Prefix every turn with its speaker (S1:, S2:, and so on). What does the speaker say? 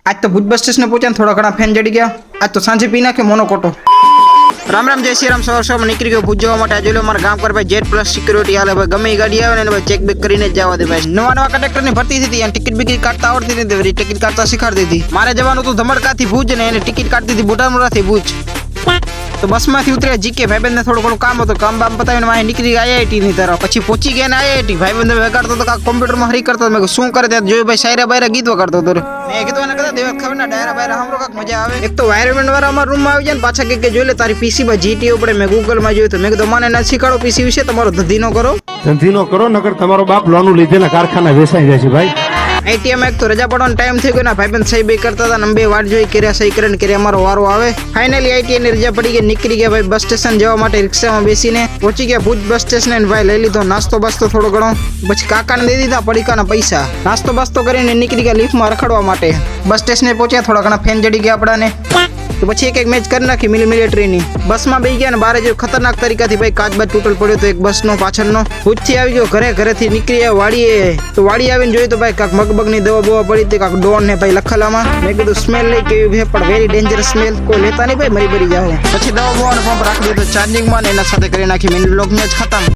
S1: आज तो भुज bus station पहुंचा थोड़ा घना फैन जड़ी गया। आज तो सांझे पी नाखे मोनोकोटो। राम राम जय श्री राम। सवार सवार निकली गयो भुज जवा माटे। आज अमारा गाम पर भाई जेट प्लस सिक्योरिटी आले भाई गमे गाड़ी आवे ने भाई चेक बेक करीने ज जावा दे भाई। नवा नवा कंडक्टर ने भर्ती थी थी टिकट बिकट काटता आवड़ती नहीं थी। टिकट काटता शिखाड़ दी थी। मारे जवानो तो धमड़का थी भुज ने टिकट काटती थी बुटामुरा थी भुज। तो बस में उतरे जीके भाई बंद ने थोड़ा घणो काम हो काम बाम बतावीने माहे निकली आईआईटी ની તરફ। પછી પહોંચી ગયા ને આઈઆઈટી ભાઈ બંધ વગાડતો તો કોમ્પ્યુટર માં હરી કરતો। મેં શું કરે ત્યાં જોયું ભાઈ શાયરા બાયરા ગીત વગાડતો તો। મેં કીધું એને કદા દેવત ખબર ના ડાયરા બાયરા हमरो કાક મજા આવે। એક તો વાયરમેન્ટ વાળા અમાર રૂમ માં આવી જાય ને પાછા કે જોઈ લે તારી પીસી માં જીટીઓ પડે। મેં ગૂગલ માં જોયું તો મેં કીધું મને ના શીખાડો પીસી વિશે તમારો ધંધીનો કરો।
S2: ધંધીનો કરો નકર તમારો બાપ લોનું લીધેલા કારખાના વેચાઈ જાય છે ભાઈ।
S1: आईटीआई में एक तो रजा पड़વાનો टाइम थी गयो ना भाई बंद सही बे करता था नंबे वाट जोई कर्या सही करन करे अमारो वारो आवे। फाइनली आईटीआई ने रजा पड़ी गई निकली गया भाई बस स्टेशन जवा माटे रिक्शा में बेसीने पहुंची गया भुज बस स्टेशन ने भाई लई लीधो नास्तो बस्तो थोड़ो घणो। પછી કાકાને દે દીધા પડીકાના પૈસા। નાસ્તો બસ્તો કરીને નીકળી ગયા લિફ્ટ માં રખડવા માટે। બસ સ્ટેશને પહોંચ્યા થોડા ઘણા ફેન જડી ગયા આપડાને। तो પછી એક મેચ કરી નાખી મિલિટરી ની। બસ માં બેહી ગયા ને બારે જો ખતરનાક તરીકાથી ભાઈ કાચ બાજ તૂટલ પડ્યો તો એક બસ નો પાછળનો। ભુજ થી આવી ગયો ઘરે થી નીકળી આવ્યો વાડીએ। તો વાડી આવીને જોયું તો ભાઈ કાક મગબગ ની દવા બોવા પડી હતી કાક ડોન ને ભાઈ લખલામાં। મેં કીધું સ્મેલ લઈ કેવી છે પણ વેરી ડેન્જરસ સ્મેલ કોઈ લેતા નહીં ભાઈ મરી જાઓ। પછી દવા બોવાનો પંપ રાખી દીધો ચાર્જિંગ માં ને એના સાથે કરી નાખી મિની બ્લોગ ને જ ખતમ।